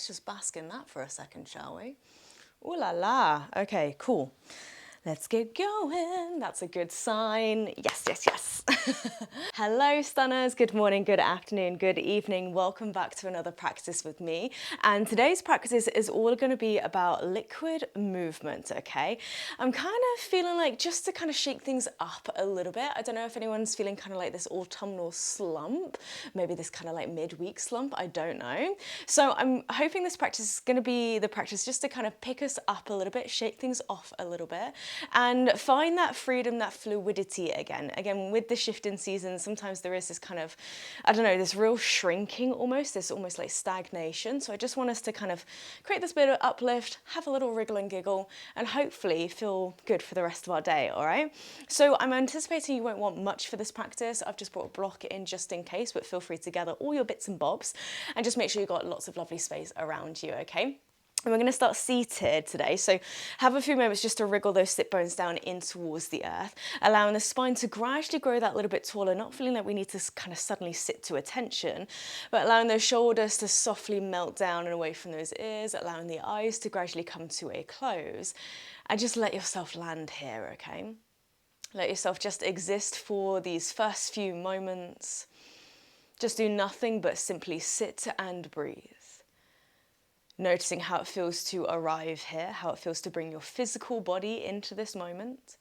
just bask in that for a second, shall we? Ooh la la. Okay, cool. Let's get going. That's a good sign. Yes, yes, yes. Hello, stunners. Good morning, good afternoon, good evening. Welcome back to another practice with me. And today's practice is all going to be about liquid movement, okay? I'm kind of feeling like just to kind of shake things up a little bit. I don't know if anyone's feeling kind of like this autumnal slump, maybe this kind of like midweek slump, I don't know. So I'm hoping this practice is going to be the practice just to kind of pick us up a little bit, shake things off a little bit, and find that freedom, that fluidity again. Again, with the shift in seasons, sometimes there is this kind of, I don't know, this real shrinking almost, this almost like stagnation. So I just want us to kind of create this bit of uplift, have a little wriggle and giggle, and hopefully feel good for the rest of our day, all right? So I'm anticipating you won't want much for this practice. I've just brought a block in just in case, but feel free to gather all your bits and bobs and just make sure you've got lots of lovely space around you, okay? And we're going to start seated today, so have a few moments just to wriggle those sit bones down in towards the earth, allowing the spine to gradually grow that little bit taller, not feeling like we need to kind of suddenly sit to attention, but allowing those shoulders to softly melt down and away from those ears, allowing the eyes to gradually come to a close, and just let yourself land here, okay? Let yourself just exist for these first few moments. Just do nothing but simply sit and breathe. Noticing how it feels to arrive here, how it feels to bring your physical body into this moment,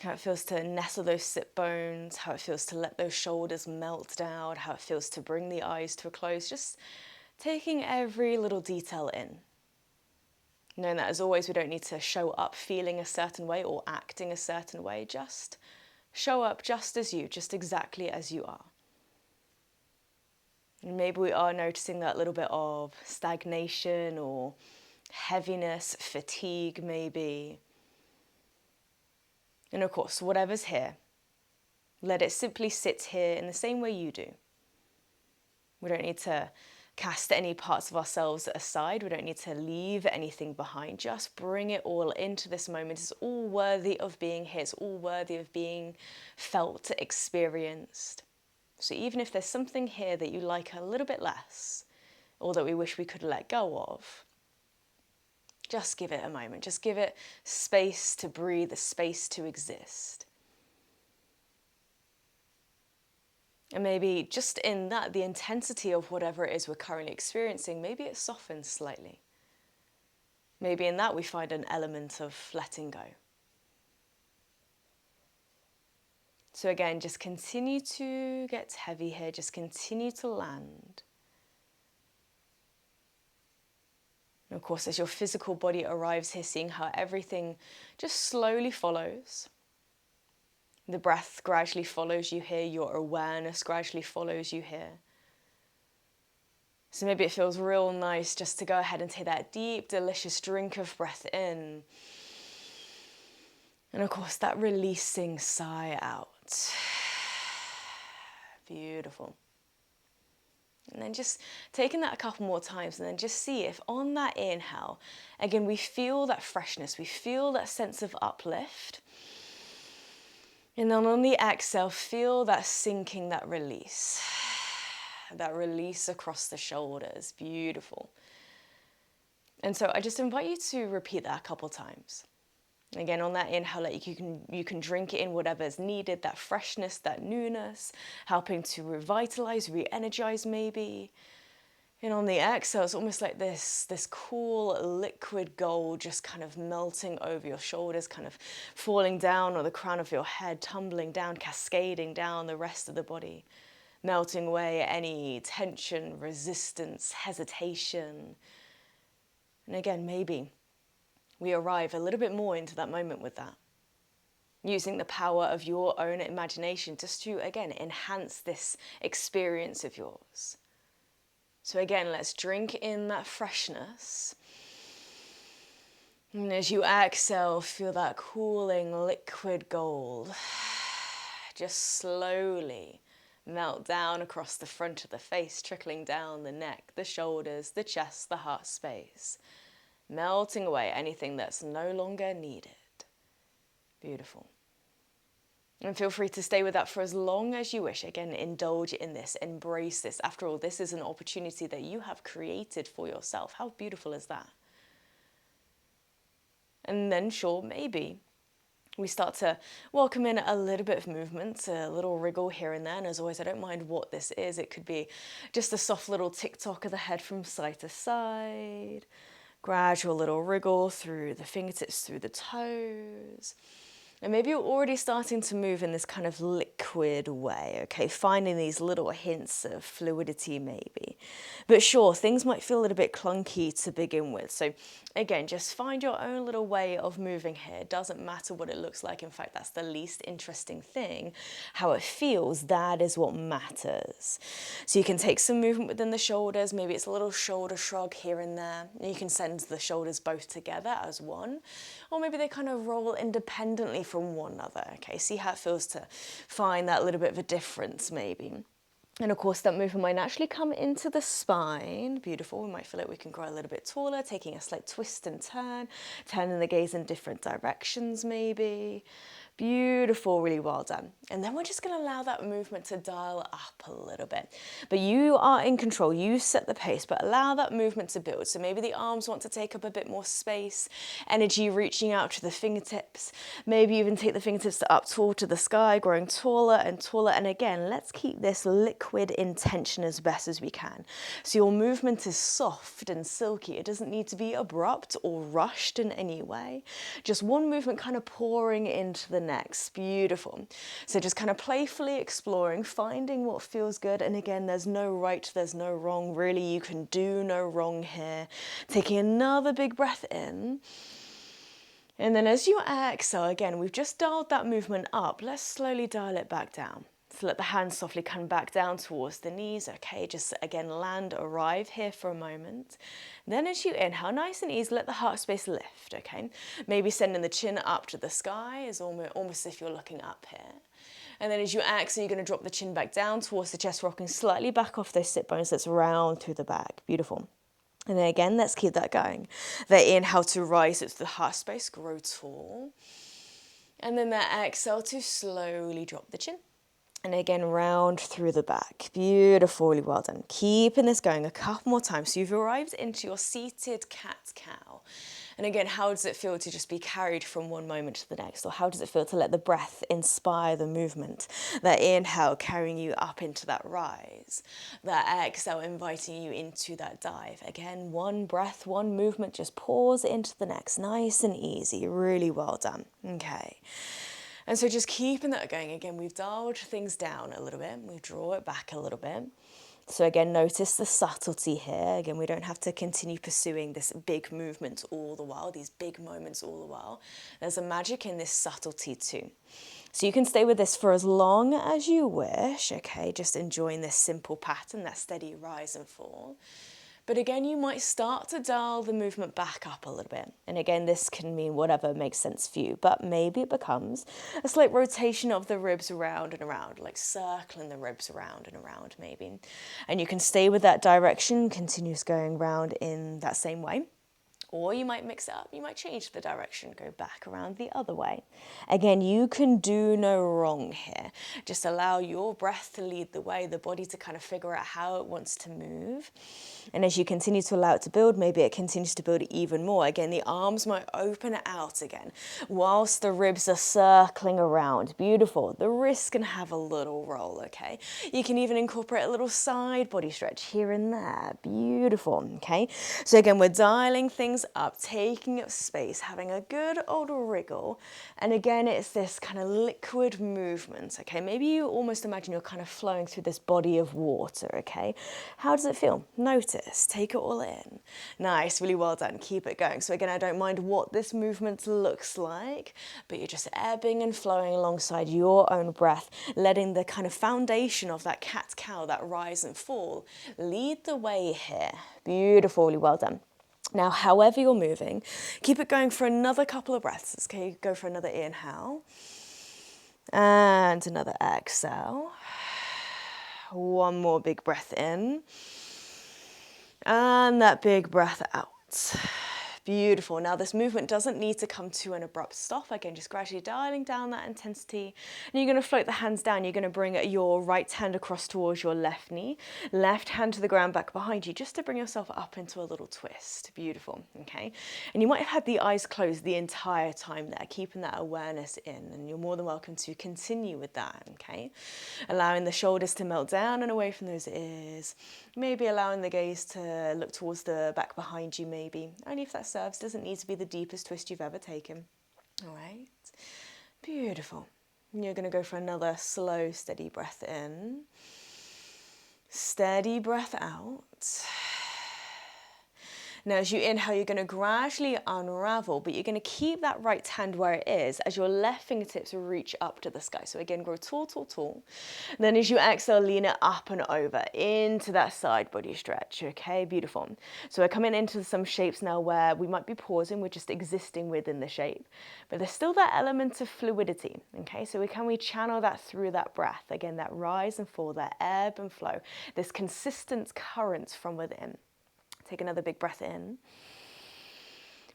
how it feels to nestle those sit bones, how it feels to let those shoulders melt down, how it feels to bring the eyes to a close, just taking every little detail in. Knowing that as always, we don't need to show up feeling a certain way or acting a certain way, just show up just as you, just exactly as you are. And maybe we are noticing that little bit of stagnation or heaviness, fatigue maybe. And of course, whatever's here, let it simply sit here in the same way you do. We don't need to cast any parts of ourselves aside. We don't need to leave anything behind. Just bring it all into this moment. It's all worthy of being here. It's all worthy of being felt, experienced. So even if there's something here that you like a little bit less, or that we wish we could let go of, just give it a moment. Just give it space to breathe, the space to exist. And maybe just in that, the intensity of whatever it is we're currently experiencing, maybe it softens slightly. Maybe in that we find an element of letting go. So again, just continue to get heavy here, just continue to land. And of course, as your physical body arrives here, seeing how everything just slowly follows. The breath gradually follows you here, your awareness gradually follows you here. So maybe it feels real nice just to go ahead and take that deep, delicious drink of breath in. And of course, that releasing sigh out. Beautiful. And then just taking that a couple more times and then just see if on that inhale, again, we feel that freshness, we feel that sense of uplift. And then on the exhale, feel that sinking, that release across the shoulders. Beautiful. And so I just invite you to repeat that a couple times. Again, on that inhale, like you can drink it in whatever's needed, that freshness, that newness, helping to revitalize, re-energize maybe. And on the exhale, it's almost like this cool liquid gold just kind of melting over your shoulders, kind of falling down on the crown of your head, tumbling down, cascading down the rest of the body, melting away any tension, resistance, hesitation. And again, maybe we arrive a little bit more into that moment with that, using the power of your own imagination just to, again, enhance this experience of yours. So again, let's drink in that freshness. And as you exhale, feel that cooling liquid gold just slowly melt down across the front of the face, trickling down the neck, the shoulders, the chest, the heart space. Melting away anything that's no longer needed. Beautiful. And feel free to stay with that for as long as you wish. Again, indulge in this, embrace this. After all, this is an opportunity that you have created for yourself. How beautiful is that? And then, sure, maybe we start to welcome in a little bit of movement, a little wriggle here and there. And as always, I don't mind what this is. It could be just a soft little tick-tock of the head from side to side. Gradual little wriggle through the fingertips, through the toes. And maybe you're already starting to move in this kind of liquid way, okay? Finding these little hints of fluidity maybe. But sure, things might feel a little bit clunky to begin with. So again, just find your own little way of moving here. It doesn't matter what it looks like. In fact, that's the least interesting thing. How it feels, that is what matters. So you can take some movement within the shoulders. Maybe it's a little shoulder shrug here and there. You can send the shoulders both together as one. Or maybe they kind of roll independently from one another, okay? See how it feels to find that little bit of a difference maybe. And of course that movement might naturally come into the spine. Beautiful. We might feel like we can grow a little bit taller, taking a slight twist and turn, turning the gaze in different directions maybe. Beautiful, really well done. And then we're just going to allow that movement to dial up a little bit. But you are in control, you set the pace, but allow that movement to build. So maybe the arms want to take up a bit more space, energy reaching out to the fingertips. Maybe even take the fingertips up toward to the sky, growing taller and taller. And again, let's keep this liquid intention as best as we can. So your movement is soft and silky. It doesn't need to be abrupt or rushed in any way. Just one movement kind of pouring into the next. Beautiful. So just kind of playfully exploring, finding what feels good. And again, there's no right, there's no wrong. Really, you can do no wrong here. Taking another big breath in. And then as you exhale, again, we've just dialed that movement up. Let's slowly dial it back down. So let the hands softly come back down towards the knees. Okay, just again, arrive here for a moment. Then as you inhale, nice and easy, let the heart space lift, okay? Maybe sending the chin up to the sky, is almost as if you're looking up here. And then as you exhale, you're going to drop the chin back down towards the chest, rocking slightly back off those sit bones. Let's round through the back. Beautiful. And then again, let's keep that going. The inhale to rise up to the heart space, grow tall. And then that exhale to slowly drop the chin. And again, round through the back. Beautifully well done. Keeping this going a couple more times. So you've arrived into your seated cat-cow. And again, how does it feel to just be carried from one moment to the next? Or how does it feel to let the breath inspire the movement? That inhale carrying you up into that rise. That exhale inviting you into that dive. Again, one breath, one movement, just pause into the next. Nice and easy. Really well done. Okay. And so just keeping that going. Again, we've dialed things down a little bit. We draw it back a little bit. So again, notice the subtlety here. Again, we don't have to continue pursuing this big movement all the while, these big moments all the while. There's a magic in this subtlety too. So you can stay with this for as long as you wish, okay? Just enjoying this simple pattern, that steady rise and fall. But again, you might start to dial the movement back up a little bit. And again, this can mean whatever makes sense for you, but maybe it becomes a slight rotation of the ribs around and around, like circling the ribs around and around maybe. And you can stay with that direction, continues going round in that same way. Or you might mix it up, you might change the direction, go back around the other way. Again, you can do no wrong here. Just allow your breath to lead the way, the body to kind of figure out how it wants to move. And as you continue to allow it to build, maybe it continues to build even more. Again, the arms might open out again, whilst the ribs are circling around. Beautiful. The wrists can have a little roll, okay? You can even incorporate a little side body stretch here and there. Beautiful, okay? So again, we're dialing things up, taking up space, having a good old wriggle. And again, it's this kind of liquid movement, okay? Maybe you almost imagine you're kind of flowing through this body of water, okay? How does it feel? Notice, take it all in. Nice, really well done, keep it going. So again, I don't mind what this movement looks like, but you're just ebbing and flowing alongside your own breath, letting the kind of foundation of that cat-cow, that rise and fall, lead the way here. Beautifully well done. Now, however you're moving, keep it going for another couple of breaths. Okay, go for another inhale and another exhale. One more big breath in and that big breath out. Beautiful. Now this movement doesn't need to come to an abrupt stop. Again, just gradually dialing down that intensity. And you're going to float the hands down. You're going to bring your right hand across towards your left knee, left hand to the ground back behind you, just to bring yourself up into a little twist. Beautiful. Okay. And you might have had the eyes closed the entire time there, keeping that awareness in. And you're more than welcome to continue with that. Okay. Allowing the shoulders to melt down and away from those ears. Maybe allowing the gaze to look towards the back behind you, maybe. Only if that serves. Doesn't need to be the deepest twist you've ever taken. All right. Beautiful. And you're going to go for another slow, steady breath in. Steady breath out. Now, as you inhale, you're going to gradually unravel, but you're going to keep that right hand where it is as your left fingertips reach up to the sky. So again, grow tall, tall, tall. Then as you exhale, lean it up and over into that side body stretch. Okay, beautiful. So we're coming into some shapes now where we might be pausing, we're just existing within the shape, but there's still that element of fluidity. Okay, so we channel that through that breath. Again, that rise and fall, that ebb and flow, this consistent current from within. Take another big breath in.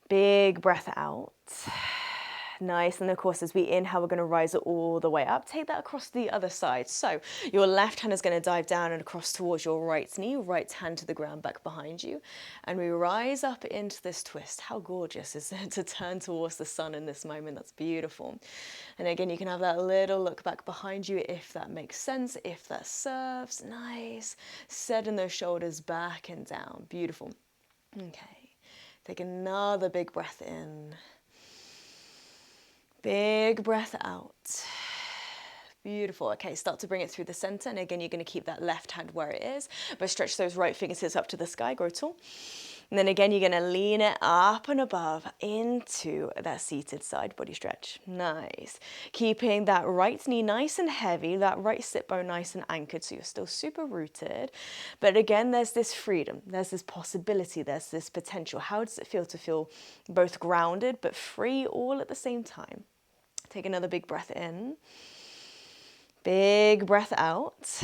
Big breath out. Nice. And of course, as we inhale, we're going to rise it all the way up. Take that across the other side. So your left hand is going to dive down and across towards your right knee, right hand to the ground back behind you. And we rise up into this twist. How gorgeous is it to turn towards the sun in this moment? That's beautiful. And again, you can have that little look back behind you if that makes sense, if that serves. Nice. Setting those shoulders back and down. Beautiful. Okay. Take another big breath in. Big breath out. Beautiful. Okay, start to bring it through the center. And again, you're going to keep that left hand where it is, but stretch those right fingertips up to the sky, grow tall. And then again, you're going to lean it up and above into that seated side body stretch. Nice. Keeping that right knee nice and heavy, that right sit bone nice and anchored, so you're still super rooted. But again, there's this freedom, there's this possibility, there's this potential. How does it feel to feel both grounded but free all at the same time? Take another big breath in. Big breath out.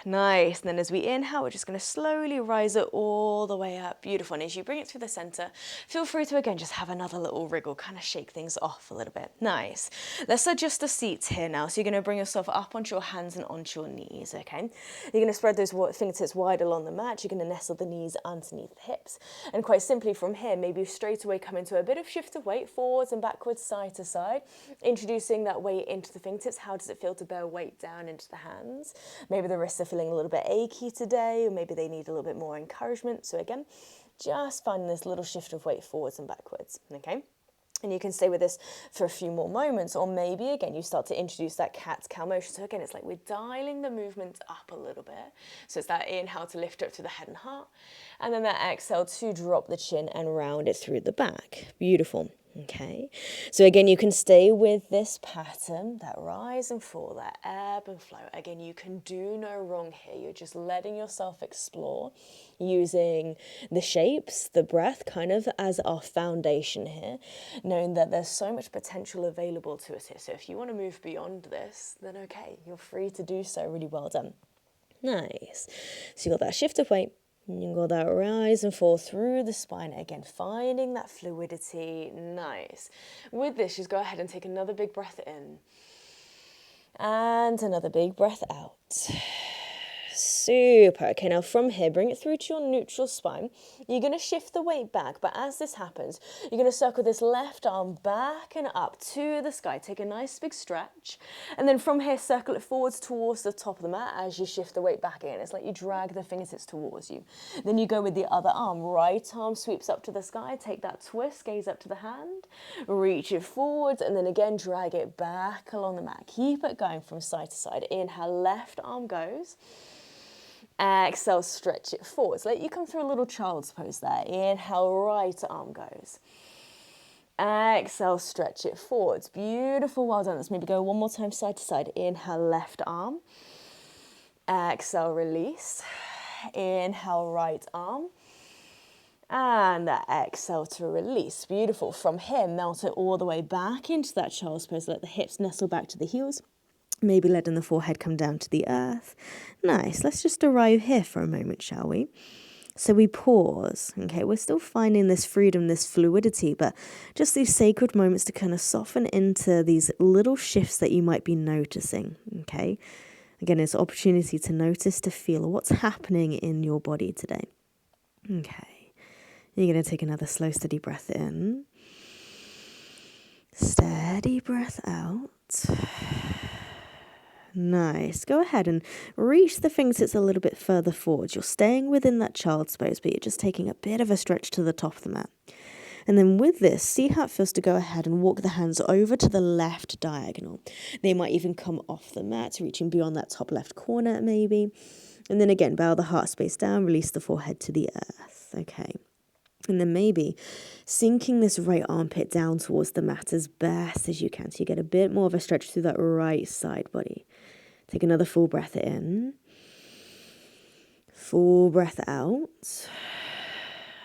Nice. And then as we inhale, we're just going to slowly rise it all the way up. Beautiful. And as you bring it through the center, feel free to, again, just have another little wriggle, kind of shake things off a little bit. Nice. Let's adjust the seats here now. So you're going to bring yourself up onto your hands and onto your knees, okay? You're going to spread those fingertips wide along the mat. You're going to nestle the knees underneath the hips. And quite simply from here, maybe straight away come into a bit of shift of weight, forwards and backwards, side to side. Introducing that weight into the fingertips. How does it feel to bear weight down into the hands? Maybe the wrists are feeling a little bit achy today, or maybe they need a little bit more encouragement. So again, just finding this little shift of weight forwards and backwards, okay? And you can stay with this for a few more moments, or maybe again you start to introduce that cat-cow motion. So again, it's like we're dialing the movement up a little bit. So it's that inhale to lift up to the head and heart, and then that exhale to drop the chin and round it through the back. Beautiful. Okay, so again, you can stay with this pattern, that rise and fall, that ebb and flow. Again, you can do no wrong here. You're just letting yourself explore, using the shapes, the breath kind of as our foundation here, knowing that there's so much potential available to us here. So if you want to move beyond this, then okay, you're free to do so. Really well done. Nice. So you got that shift of weight. You've got that rise and fall through the spine. Again, finding that fluidity. Nice. With this, just go ahead and take another big breath in. And another big breath out. Super. Okay, now from here, bring it through to your neutral spine. You're going to shift the weight back, but as this happens, you're going to circle this left arm back and up to the sky. Take a nice big stretch. And then from here, circle it forwards towards the top of the mat as you shift the weight back in. It's like you drag the fingertips towards you. Then you go with the other arm. Right arm sweeps up to the sky. Take that twist, gaze up to the hand. Reach it forwards, and then again, drag it back along the mat. Keep it going from side to side. Inhale, left arm goes. Exhale, stretch it forwards. Let you come through a little child's pose there. Inhale, right arm goes. Exhale, stretch it forwards. Beautiful, well done. Let's maybe go one more time side to side. Inhale, left arm. Exhale, release. Inhale, right arm. And exhale to release. Beautiful. From here, melt it all the way back into that child's pose. Let the hips nestle back to the heels. Maybe letting the forehead come down to the earth. Nice. Let's just arrive here for a moment, shall we? So we pause, okay? We're still finding this freedom, this fluidity, but just these sacred moments to kind of soften into these little shifts that you might be noticing, okay? Again, it's an opportunity to notice, to feel what's happening in your body today. Okay. You're going to take another slow, steady breath in. Steady breath out. Nice. Go ahead and reach the fingertips a little bit further forward. You're staying within that child's pose, but you're just taking a bit of a stretch to the top of the mat. And then with this, see how it feels to go ahead and walk the hands over to the left diagonal. They might even come off the mat, reaching beyond that top left corner maybe. And then again, bow the heart space down, release the forehead to the earth. Okay. And then maybe sinking this right armpit down towards the mat as best as you can. So you get a bit more of a stretch through that right side body. Take another full breath in. Full breath out.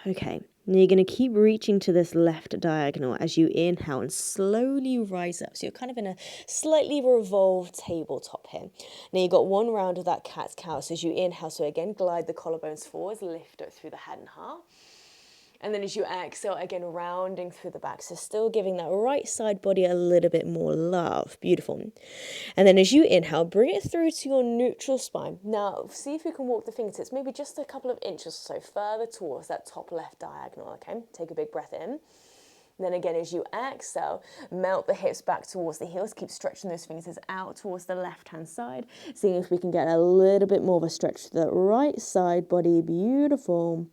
Okay. Now you're going to keep reaching to this left diagonal as you inhale and slowly rise up. So you're kind of in a slightly revolved tabletop here. Now you've got one round of that cat's cow. So as you inhale, so again, glide the collarbones forwards, lift it through the head and heart. And then as you exhale, again, rounding through the back. So still giving that right side body a little bit more love. Beautiful. And then as you inhale, bring it through to your neutral spine. Now, see if you can walk the fingertips maybe just a couple of inches or so further towards that top left diagonal, okay? Take a big breath in. Then again, as you exhale, melt the hips back towards the heels. Keep stretching those fingers out towards the left-hand side. Seeing if we can get a little bit more of a stretch to the right side body. Beautiful.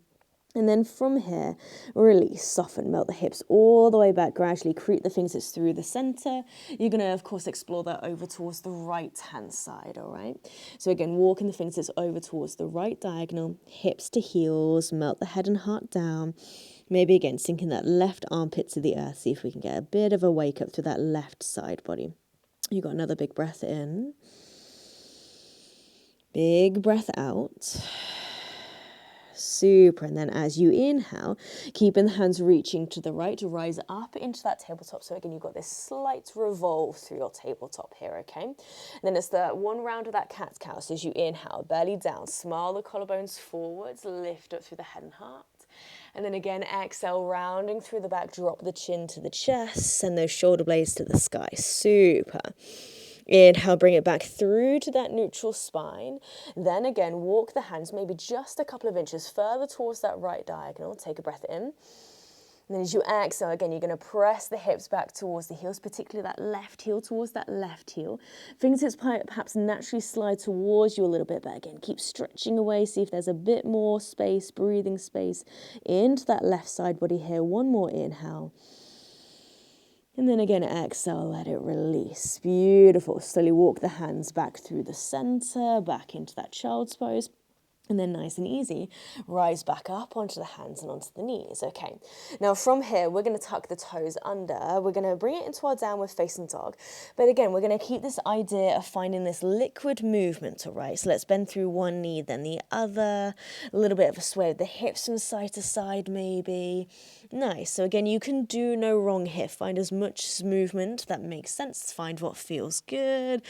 And then from here, release, soften, melt the hips all the way back, gradually creep the fingertips through the center. You're going to, of course, explore that over towards the right-hand side, all right? So again, walking the fingertips over towards the right diagonal, hips to heels, melt the head and heart down. Maybe again, sinking that left armpit to the earth. See if we can get a bit of a wake up through that left side body. You got another big breath in. Big breath out. Super. And then as you inhale, keeping the hands reaching to the right to rise up into that tabletop. So again, you've got this slight revolve through your tabletop here, okay? And then it's the one round of that cat's cow. So as you inhale, belly down, smile the collarbones forwards, lift up through the head and heart. And then again, exhale, rounding through the back, drop the chin to the chest, send those shoulder blades to the sky. Super. Inhale, bring it back through to that neutral spine. Then again, walk the hands maybe just a couple of inches further towards that right diagonal. Take a breath in. And then as you exhale, again, you're going to press the hips back towards the heels, particularly that left heel towards that left heel. Fingertips perhaps naturally slide towards you a little bit, but again, keep stretching away. See if there's a bit more space, breathing space into that left side body here. One more inhale. And then again, exhale, let it release. Beautiful. Slowly walk the hands back through the center, back into that child's pose. And then nice and easy, rise back up onto the hands and onto the knees. Okay, now from here, we're going to tuck the toes under. We're going to bring it into our downward facing dog. But again, we're going to keep this idea of finding this liquid movement, all right? So let's bend through one knee, then the other. A little bit of a sway of the hips from side to side, maybe. Nice. So again, you can do no wrong here. Find as much movement that makes sense. Find what feels good.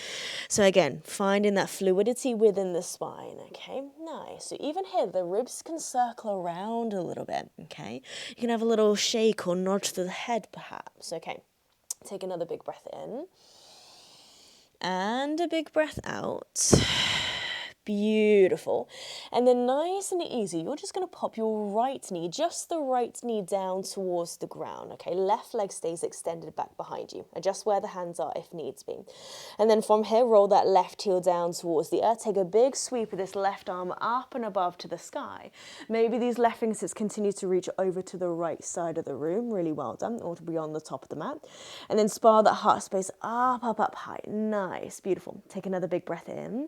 So again, finding that fluidity within the spine, okay? Nice. So even here, the ribs can circle around a little bit, okay? You can have a little shake or nod to the head, perhaps, okay? Take another big breath in. And a big breath out. Beautiful. And then nice and easy, you're just going to pop your right knee, just the right knee down towards the ground, okay? Left leg stays extended back behind you. Adjust where the hands are if needs be. And then from here, roll that left heel down towards the earth. Take a big sweep of this left arm up and above to the sky. Maybe these left fingertips continue to reach over to the right side of the room. Really well done. Or to be on the top of the mat. And then spiral that heart space up, up, up high. Nice. Beautiful. Take another big breath in.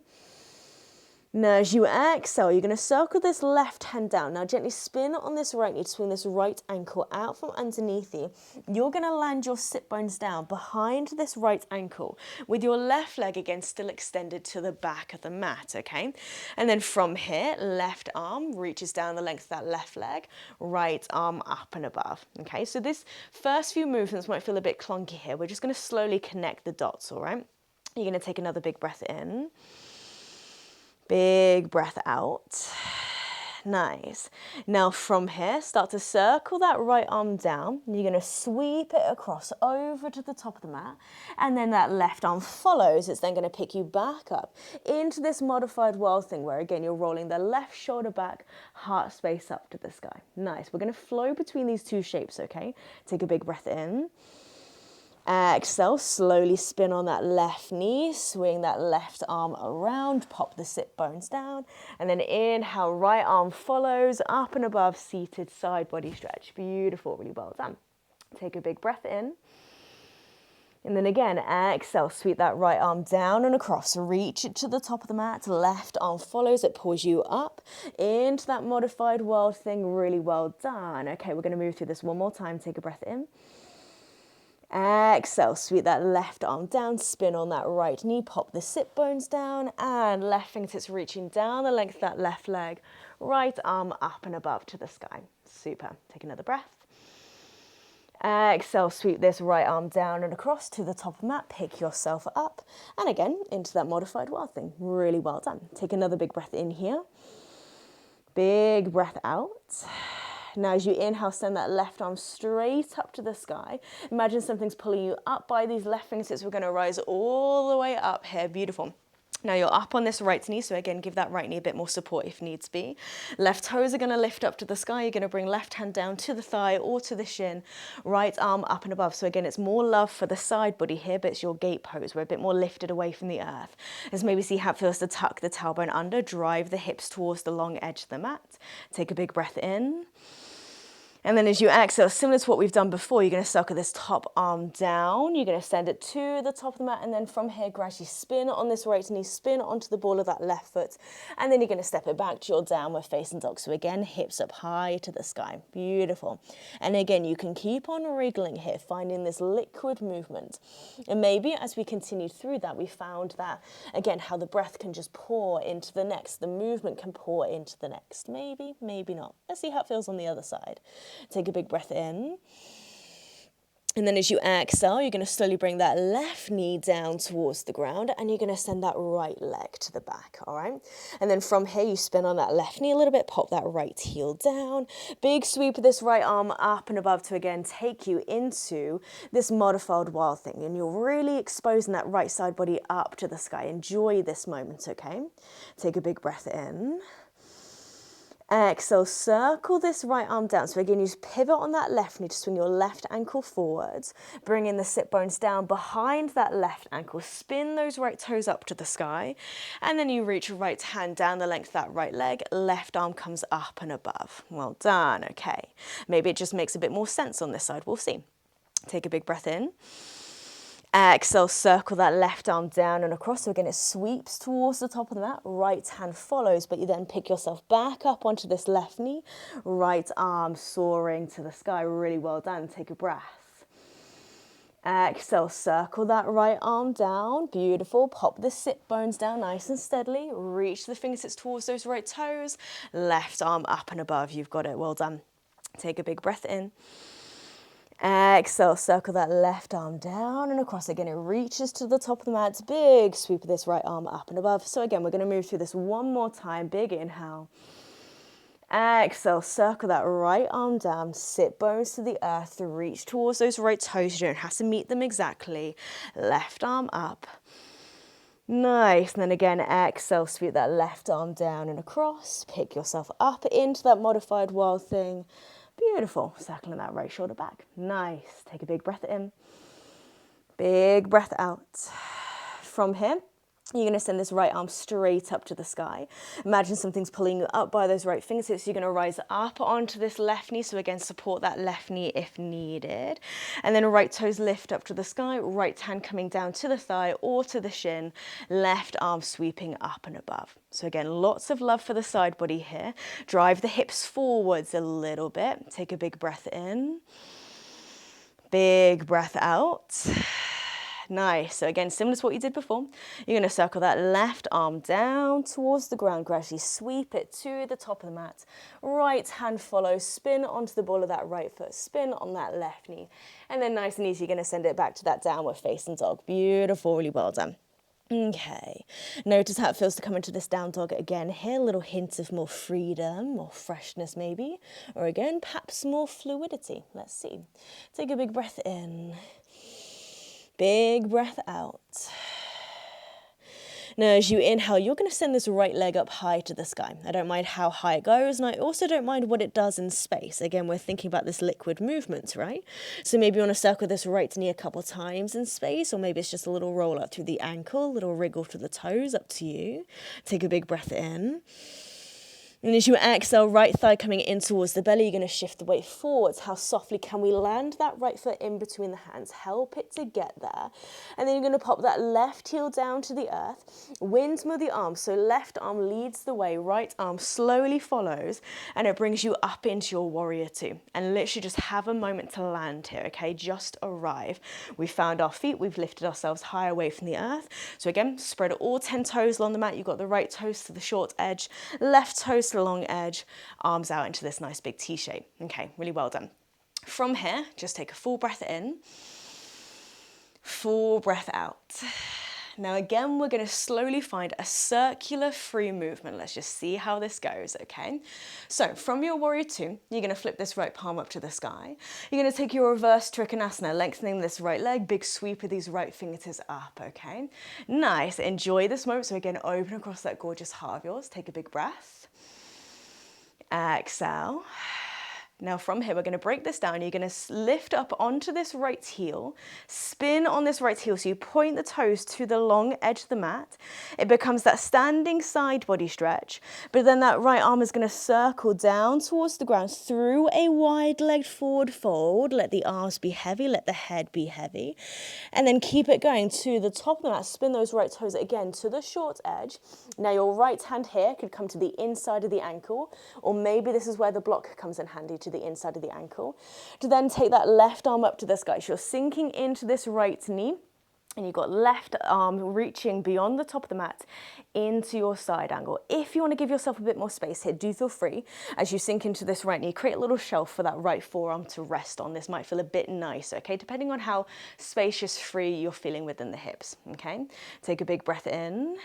Now, as you exhale, you're going to circle this left hand down. Now, gently spin on this right knee to swing this right ankle out from underneath you. You're going to land your sit bones down behind this right ankle with your left leg again still extended to the back of the mat, okay? And then from here, left arm reaches down the length of that left leg, right arm up and above, okay? So this first few movements might feel a bit clunky here. We're just going to slowly connect the dots, all right? You're going to take another big breath in. Big breath out. Nice. Now from here, start to circle that right arm down. You're going to sweep it across over to the top of the mat. And then that left arm follows. It's then going to pick you back up into this modified world thing where, again, you're rolling the left shoulder back, heart space up to the sky. Nice. We're going to flow between these two shapes, okay? Take a big breath in. Exhale, slowly spin on that left knee, swing that left arm around, pop the sit bones down, and then inhale, right arm follows, up and above, seated side body stretch. Beautiful, really well done. Take a big breath in. And then again, exhale, sweep that right arm down and across, reach it to the top of the mat, left arm follows, it pulls you up into that modified world thing, really well done. Okay, we're gonna move through this one more time, take a breath in. Exhale, sweep that left arm down, spin on that right knee, pop the sit bones down, and left fingertips reaching down the length of that left leg, right arm up and above to the sky. Super. Take another breath. Exhale, sweep this right arm down and across to the top of the mat, pick yourself up, and again, into that modified world thing. Really well done. Take another big breath in here. Big breath out. Now as you inhale, send that left arm straight up to the sky. Imagine something's pulling you up by these left fingertips. We're going to rise all the way up here. Beautiful. Now you're up on this right knee, so again, give that right knee a bit more support if needs be. Left toes are going to lift up to the sky. You're going to bring left hand down to the thigh or to the shin. Right arm up and above. So again, it's more love for the side body here, but it's your gate pose. We're a bit more lifted away from the earth. Let's maybe see how it feels to tuck the tailbone under, drive the hips towards the long edge of the mat. Take a big breath in. And then as you exhale, similar to what we've done before, you're going to circle this top arm down. You're going to send it to the top of the mat. And then from here, gradually spin on this right knee, spin onto the ball of that left foot. And then you're going to step it back to your downward facing dog. So again, hips up high to the sky. Beautiful. And again, you can keep on wriggling here, finding this liquid movement. And maybe as we continue through that, we found that, again, how the breath can just pour into the next. The movement can pour into the next. Maybe, maybe not. Let's see how it feels on the other side. Take a big breath in. And then as you exhale, you're going to slowly bring that left knee down towards the ground and you're going to send that right leg to the back, all right? And then from here, you spin on that left knee a little bit, pop that right heel down. Big sweep of this right arm up and above to, again, take you into this modified wild thing. And you're really exposing that right side body up to the sky. Enjoy this moment, okay? Take a big breath in. Exhale, circle this right arm down. So again, you just pivot on that left knee to swing your left ankle forwards. Bring in the sit bones down behind that left ankle. Spin those right toes up to the sky. And then you reach your right hand down the length of that right leg. Left arm comes up and above. Well done, okay. Maybe it just makes a bit more sense on this side. We'll see. Take a big breath in. Exhale, circle that left arm down and across. So again, it sweeps towards the top of the mat. Right hand follows, but you then pick yourself back up onto this left knee. Right arm soaring to the sky. Really well done. Take a breath. Exhale, circle that right arm down. Beautiful. Pop the sit bones down nice and steadily. Reach the fingertips towards those right toes. Left arm up and above. You've got it. Well done. Take a big breath in. Exhale, circle that left arm down and across. Again, it reaches to the top of the mat. Big sweep of this right arm up and above. So again, we're going to move through this one more time. Big inhale. Exhale, circle that right arm down. Sit bones to the earth. Reach towards those right toes. You don't have to meet them exactly. Left arm up. Nice. And then again, exhale, sweep that left arm down and across. Pick yourself up into that modified wild thing. Beautiful. Circling that right shoulder back. Nice. Take a big breath in. Big breath out. From here, you're going to send this right arm straight up to the sky. Imagine something's pulling you up by those right fingertips. You're going to rise up onto this left knee. So again, support that left knee if needed. And then right toes lift up to the sky. Right hand coming down to the thigh or to the shin. Left arm sweeping up and above. So again, lots of love for the side body here. Drive the hips forwards a little bit. Take a big breath in. Big breath out. Nice. So again, similar to what you did before, you're going to circle that left arm down towards the ground, gradually sweep it to the top of the mat. Right hand follows, spin onto the ball of that right foot, spin on that left knee. And then nice and easy, you're going to send it back to that downward facing dog. Beautiful, really well done. Okay, notice how it feels to come into this down dog again here, a little hint of more freedom, more freshness maybe, or again, perhaps more fluidity. Let's see. Take a big breath in, big breath out. Now, as you inhale, you're going to send this right leg up high to the sky. I don't mind how high it goes, and I also don't mind what it does in space. Again, we're thinking about this liquid movement, right? So maybe you want to circle this right knee a couple times in space, or maybe it's just a little roll up through the ankle, a little wriggle through the toes, up to you. Take a big breath in. And as you exhale, right thigh coming in towards the belly, you're going to shift the weight forwards. How softly can we land that right foot in between the hands? Help it to get there. And then you're going to pop that left heel down to the earth. Windmill the arm. So left arm leads the way, right arm slowly follows, and it brings you up into your warrior two. And literally just have a moment to land here, okay? Just arrive. We've found our feet. We've lifted ourselves high away from the earth. So again, spread all 10 toes along the mat. You've got the right toes to the short edge, left toes to the long edge, arms out into this nice big T shape. Okay, really well done. From here, just take a full breath in, full breath out. Now again, we're going to slowly find a circular free movement. Let's just see how this goes, okay? So from your warrior two, you're going to flip this right palm up to the sky. You're going to take your reverse trikonasana, lengthening this right leg, big sweep of these right fingertips up, okay? Nice, enjoy this moment. So again, open across that gorgeous heart of yours. Take a big breath. Exhale. Now from here, we're going to break this down. You're going to lift up onto this right heel, spin on this right heel. So you point the toes to the long edge of the mat. It becomes that standing side body stretch, but then that right arm is going to circle down towards the ground through a wide-legged forward fold. Let the arms be heavy, let the head be heavy. And then keep it going to the top of the mat. Spin those right toes again to the short edge. Now your right hand here could come to the inside of the ankle, or maybe this is where the block comes in handy, to the inside of the ankle, to then take that left arm up to the sky. So you're sinking into this right knee, and you've got left arm reaching beyond the top of the mat into your side angle. If you want to give yourself a bit more space here, do feel free. As you sink into this right knee, create a little shelf for that right forearm to rest on. This might feel a bit nice, okay? Depending on how spacious, free you're feeling within the hips, okay? Take a big breath in.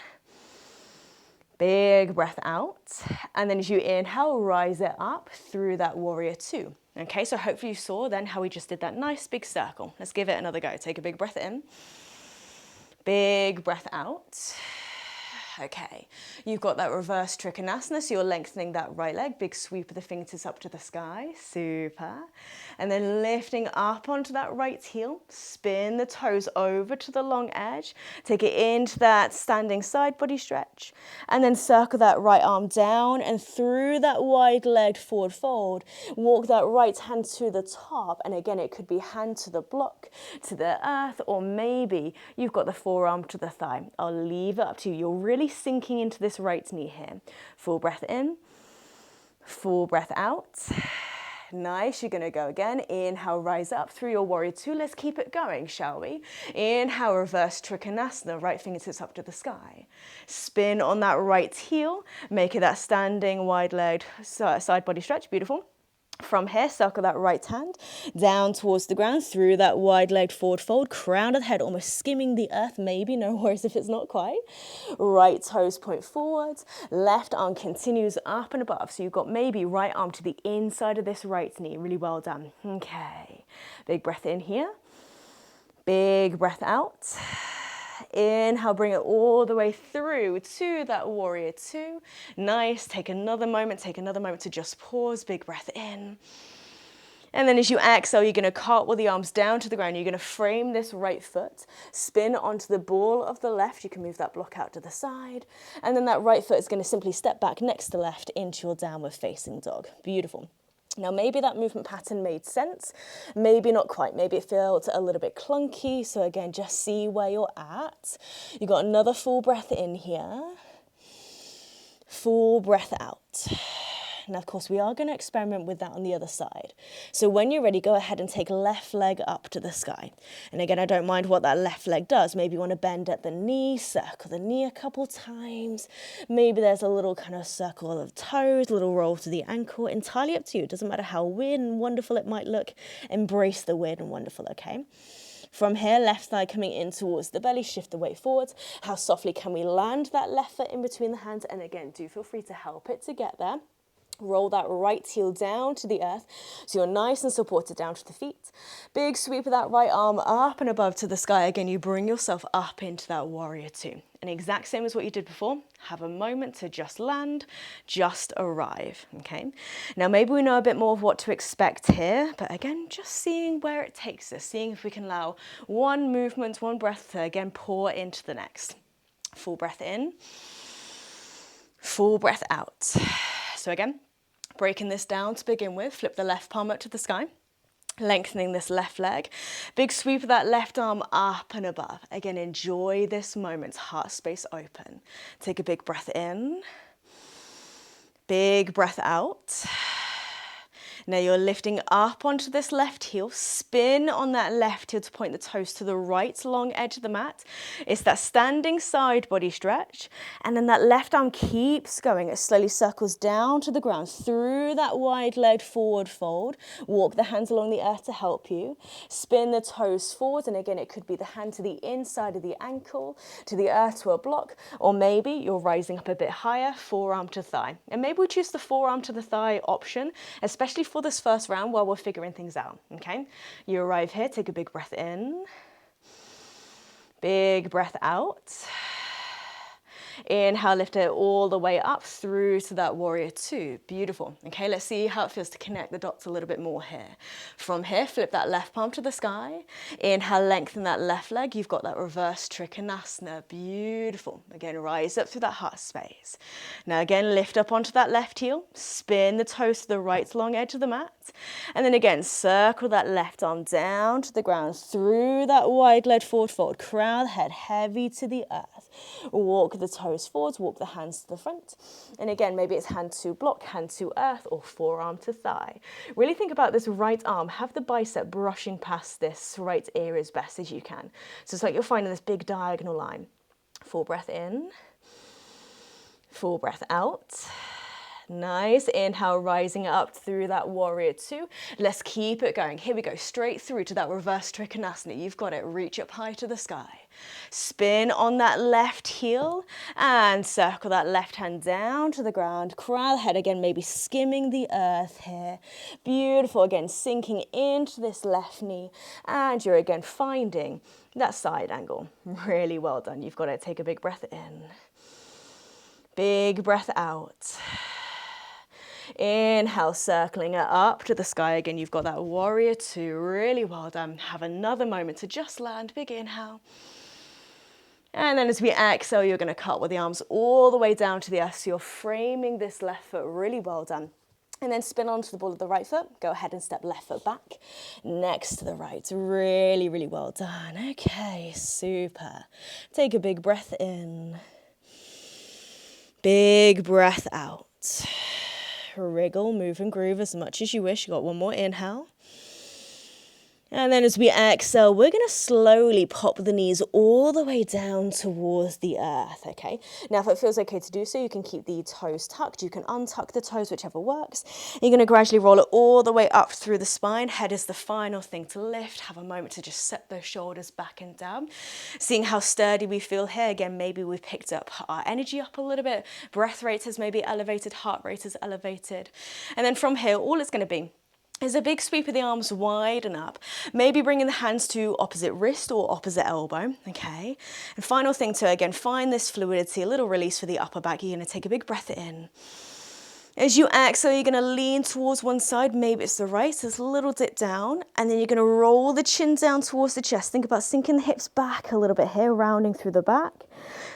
Big breath out, and then as you inhale, rise it up through that warrior two. Okay, so hopefully you saw then how we just did that nice big circle. Let's give it another go. Take a big breath in, big breath out. Okay, you've got that reverse trikonasana, so you're lengthening that right leg, big sweep of the fingertips up to the sky, super. And then lifting up onto that right heel, spin the toes over to the long edge, take it into that standing side body stretch, and then circle that right arm down and through that wide-legged forward fold, walk that right hand to the top, and again, it could be hand to the block, to the earth, or maybe you've got the forearm to the thigh. I'll leave it up to you. You're really sinking into this right knee here. Full breath in, full breath out. Nice, you're gonna go again. Inhale, rise up through your warrior two. Let's keep it going, shall we? Inhale, reverse trikonasana, right fingertips up to the sky. Spin on that right heel, make it that standing wide-legged side body stretch, beautiful. From here, circle that right hand down towards the ground through that wide-legged forward fold, crown of the head almost skimming the earth, maybe, no worries if it's not quite. Right toes point forwards, left arm continues up and above. So you've got maybe right arm to the inside of this right knee, really well done. Okay, big breath in here, big breath out. Inhale, bring it all the way through to that warrior two. Nice, take another moment to just pause, big breath in. And then as you exhale, you're gonna cartwheel the arms down to the ground. You're gonna frame this right foot, spin onto the ball of the left. You can move that block out to the side. And then that right foot is gonna simply step back next to left into your downward facing dog. Beautiful. Now, maybe that movement pattern made sense, maybe not quite. Maybe it felt a little bit clunky. So again, just see where you're at. You got another full breath in here, full breath out. Now, of course, we are going to experiment with that on the other side. So when you're ready, go ahead and take left leg up to the sky. And again, I don't mind what that left leg does. Maybe you want to bend at the knee, circle the knee a couple times. Maybe there's a little kind of circle of toes, a little roll to the ankle. Entirely up to you. It doesn't matter how weird and wonderful it might look. Embrace the weird and wonderful, okay? From here, left thigh coming in towards the belly, shift the weight forwards. How softly can we land that left foot in between the hands? And again, do feel free to help it to get there. Roll that right heel down to the earth so you're nice and supported down to the feet. Big sweep of that right arm up and above to the sky. Again, you bring yourself up into that warrior two. And exact same as what you did before. Have a moment to just land, just arrive, okay? Now, maybe we know a bit more of what to expect here, but again, just seeing where it takes us, seeing if we can allow one movement, one breath to, again, pour into the next. Full breath in, full breath out. So again, breaking this down to begin with, flip the left palm up to the sky, lengthening this left leg. Big sweep of that left arm up and above. Again, enjoy this moment, heart space open. Take a big breath in, big breath out. Now you're lifting up onto this left heel, spin on that left heel to point the toes to the right long edge of the mat. It's that standing side body stretch. And then that left arm keeps going. It slowly circles down to the ground through that wide leg forward fold. Walk the hands along the earth to help you. Spin the toes forward. And again, it could be the hand to the inside of the ankle, to the earth to a block, or maybe you're rising up a bit higher, forearm to thigh. And maybe we choose the forearm to the thigh option, especially for this first round while we're figuring things out, okay? You arrive here, take a big breath in, big breath out. Inhale, lift it all the way up through to that warrior two. Beautiful. Okay, let's see how it feels to connect the dots a little bit more here. From here, flip that left palm to the sky. Inhale, lengthen that left leg. You've got that reverse trikonasana. Beautiful. Again, rise up through that heart space. Now again, lift up onto that left heel. Spin the toes to the right long edge of the mat. And then again, circle that left arm down to the ground through that wide leg forward fold. Crown the head heavy to the earth. Walk the toes forwards, walk the hands to the front. And again, maybe it's hand to block, hand to earth, or forearm to thigh. Really think about this right arm. Have the bicep brushing past this right ear as best as you can. So it's like you're finding this big diagonal line. Full breath in, full breath out. Nice. Inhale, rising up through that warrior two. Let's keep it going. Here we go. Straight through to that reverse trikonasana. You've got it. Reach up high to the sky. Spin on that left heel and circle that left hand down to the ground. Crown the head again, maybe skimming the earth here. Beautiful. Again, sinking into this left knee. And you're again finding that side angle. Really well done. You've got it. Take a big breath in. Big breath out. Inhale, circling it up to the sky again. You've got that warrior two. Really well done. Have another moment to just land. Big inhale. And then as we exhale, you're going to cut with the arms all the way down to the earth. So you're framing this left foot. Really well done. And then spin onto the ball of the right foot. Go ahead and step left foot back next to the right. Really, really well done. Okay, super. Take a big breath in. Big breath out. Wriggle, move and groove as much as you wish. You got one more inhale. And then as we exhale, we're going to slowly pop the knees all the way down towards the earth, okay? Now, if it feels okay to do so, you can keep the toes tucked. You can untuck the toes, whichever works. You're going to gradually roll it all the way up through the spine. Head is the final thing to lift. Have a moment to just set those shoulders back and down. Seeing how sturdy we feel here. Again, maybe we've picked up our energy up a little bit. Breath rate has maybe elevated. Heart rate is elevated. And then from here, all it's going to be is a big sweep of the arms wide and up. Maybe bringing the hands to opposite wrist or opposite elbow, okay? And final thing to, again, find this fluidity, a little release for the upper back. You're going to take a big breath in. As you exhale, you're going to lean towards one side. Maybe it's the right, so it's a little dip down. And then you're going to roll the chin down towards the chest. Think about sinking the hips back a little bit here, rounding through the back.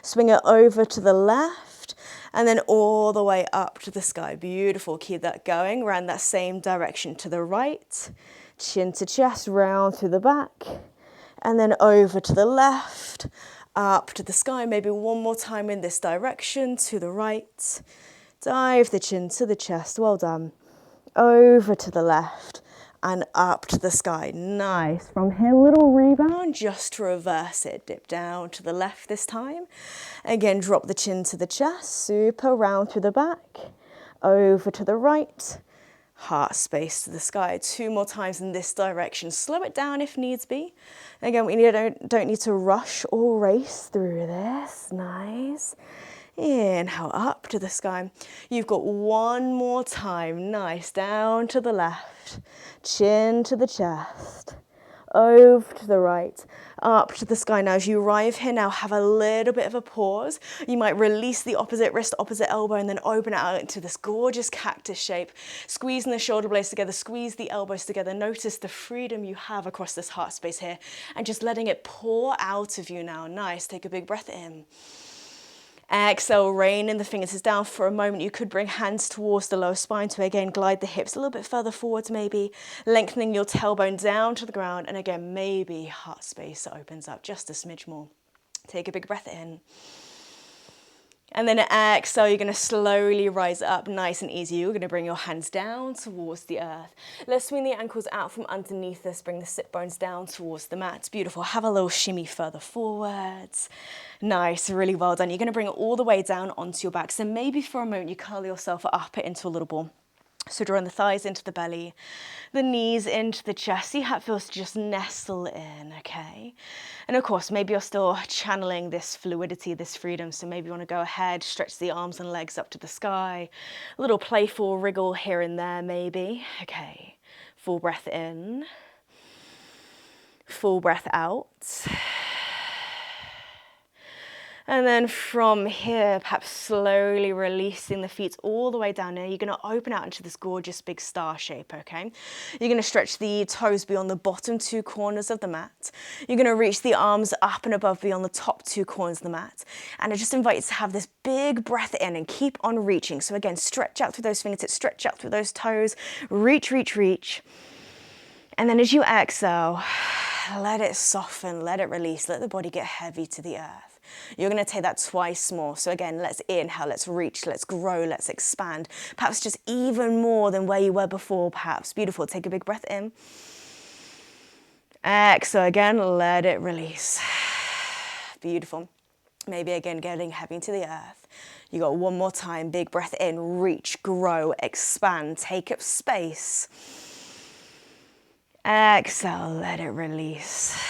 Swing it over to the left. And then all the way up to the sky. Beautiful. Keep that going. Around that same direction to the right. Chin to chest, round through the back. And then over to the left, up to the sky. Maybe one more time in this direction to the right. Dive the chin to the chest. Well done. Over to the left and up to the sky. Nice. From here, little rebound, just to reverse it. Dip down to the left this time. Again, drop the chin to the chest. Super, round through the back. Over to the right. Heart space to the sky. 2 more times in this direction. Slow it down if needs be. Again, we don't need to rush or race through this. Nice. Inhale up to the sky. You've got 1 more time. Nice. Down to the left. Chin to the chest. Over to the right, up to the sky. Now, as you arrive here now, have a little bit of a pause. You might release the opposite wrist, opposite elbow, and then open it out into this gorgeous cactus shape. Squeezing the shoulder blades together, squeeze the elbows together. Notice the freedom you have across this heart space here, and just letting it pour out of you now. Nice. Take a big breath in. Exhale, rain in the fingertips down for a moment. You could bring hands towards the lower spine to again glide the hips a little bit further forwards maybe, lengthening your tailbone down to the ground, and again maybe heart space opens up just a smidge more. Take a big breath in. And then exhale, you're going to slowly rise up nice and easy. You're going to bring your hands down towards the earth. Let's swing the ankles out from underneath us. Bring the sit bones down towards the mat. Beautiful. Have a little shimmy further forwards. Nice, really well done. You're going to bring it all the way down onto your back. So maybe for a moment you curl yourself up into a little ball. So drawing the thighs into the belly, the knees into the chest. See how it feels to just nestle in, okay? And of course, maybe you're still channeling this fluidity, this freedom. So maybe you want to go ahead, stretch the arms and legs up to the sky. A little playful wriggle here and there, maybe. Okay, full breath in. Full breath out. And then from here, perhaps slowly releasing the feet all the way down there. You're going to open out into this gorgeous big star shape, okay? You're going to stretch the toes beyond the bottom 2 corners of the mat. You're going to reach the arms up and above beyond the top 2 corners of the mat. And I just invite you to have this big breath in and keep on reaching. So again, stretch out through those fingertips, stretch out through those toes, reach, reach, reach. And then as you exhale, let it soften, let it release, let the body get heavy to the earth. You're going to take that twice more. So again, let's inhale, let's reach, let's grow, let's expand. Perhaps just even more than where you were before, perhaps. Beautiful. Take a big breath in. Exhale again, let it release. Beautiful. Maybe again, getting heavy to the earth. You got 1 more time. Big breath in, reach, grow, expand, take up space. Exhale, let it release.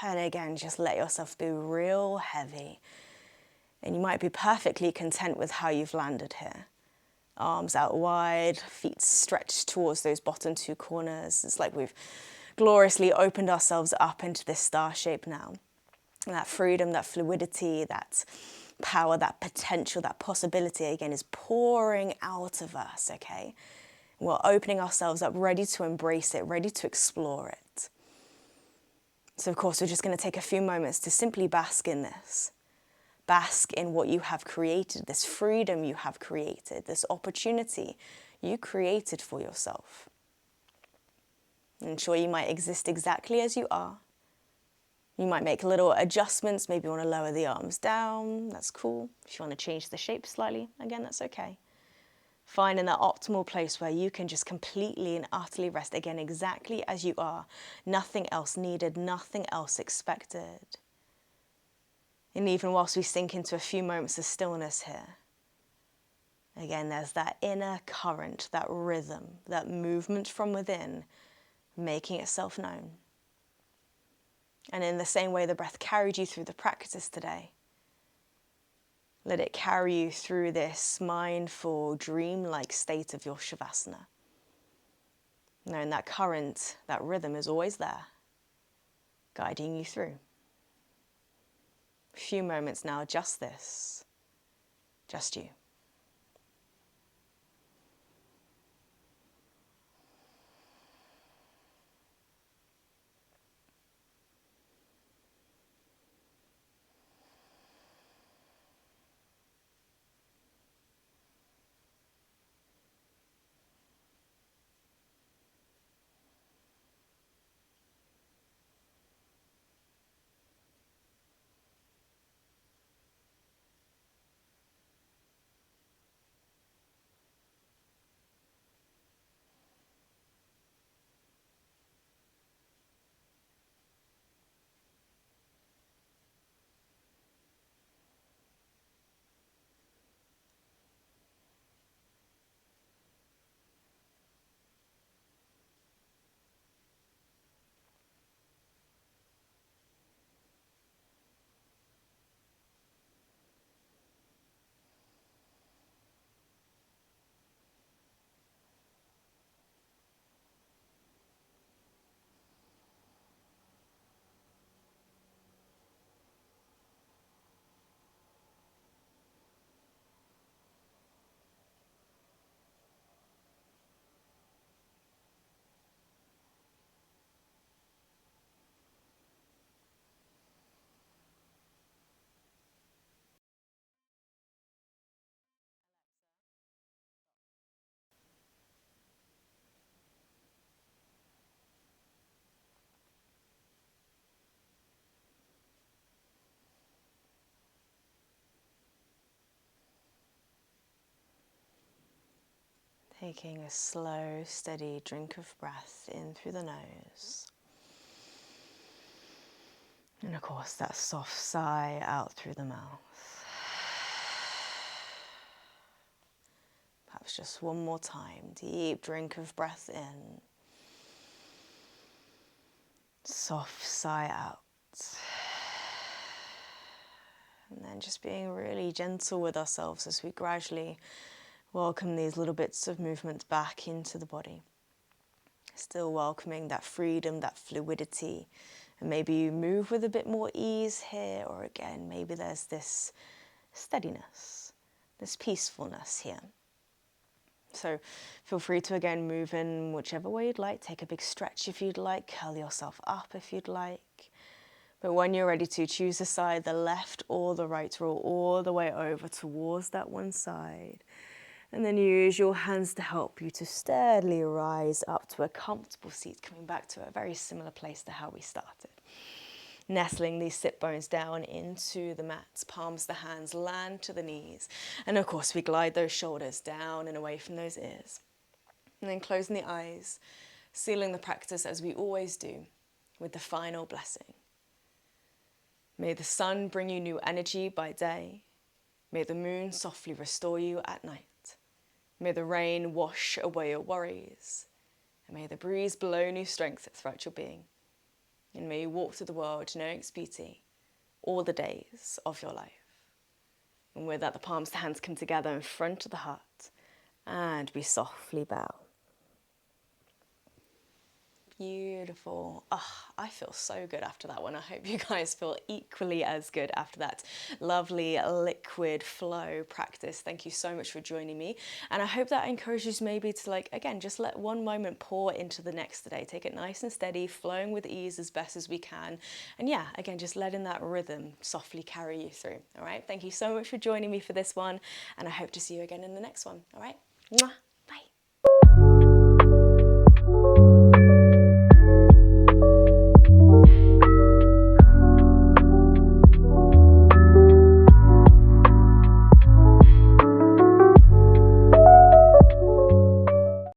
And again, just let yourself be real heavy. And you might be perfectly content with how you've landed here. Arms out wide, feet stretched towards those bottom 2 corners. It's like we've gloriously opened ourselves up into this star shape now. And that freedom, that fluidity, that power, that potential, that possibility, again, is pouring out of us, okay? We're opening ourselves up, ready to embrace it, ready to explore it. So, of course, we're just going to take a few moments to simply bask in this. Bask in what you have created, this freedom you have created, this opportunity you created for yourself. And sure, you might exist exactly as you are. You might make little adjustments. Maybe you want to lower the arms down. That's cool. If you want to change the shape slightly, again, that's okay. Finding that optimal place where you can just completely and utterly rest, again, exactly as you are. Nothing else needed, nothing else expected. And even whilst we sink into a few moments of stillness here, again, there's that inner current, that rhythm, that movement from within, making itself known. And in the same way the breath carried you through the practice today, let it carry you through this mindful, dreamlike state of your Shavasana. Knowing that current, that rhythm is always there, guiding you through. A few moments now, just this, just you. Taking a slow, steady drink of breath in through the nose. And of course, that soft sigh out through the mouth. Perhaps just one more time. Deep drink of breath in. Soft sigh out. And then just being really gentle with ourselves as we gradually welcome these little bits of movement back into the body. Still welcoming that freedom, that fluidity. And maybe you move with a bit more ease here, or again, maybe there's this steadiness, this peacefulness here. So feel free to again move in whichever way you'd like. Take a big stretch if you'd like. Curl yourself up if you'd like. But when you're ready to, choose a side, the left or the right. Roll all the way over towards that one side. And then use your hands to help you to steadily rise up to a comfortable seat, coming back to a very similar place to how we started. Nestling these sit bones down into the mats, palms of the hands land to the knees. And of course, we glide those shoulders down and away from those ears. And then closing the eyes, sealing the practice as we always do with the final blessing. May the sun bring you new energy by day. May the moon softly restore you at night. May the rain wash away your worries. And may the breeze blow new strength throughout your being. And may you walk through the world knowing its beauty all the days of your life. And with that, the palms of the hands come together in front of the heart. And we softly bow. Beautiful. I feel so good after that one. I hope you guys feel equally as good after that lovely liquid flow practice. Thank you so much for joining me. And I hope that encourages maybe to again, just let one moment pour into the next today. Take it nice and steady, flowing with ease as best as we can. And yeah, again, just letting that rhythm softly carry you through. All right. Thank you so much for joining me for this one. And I hope to see you again in the next one. All right. Mwah.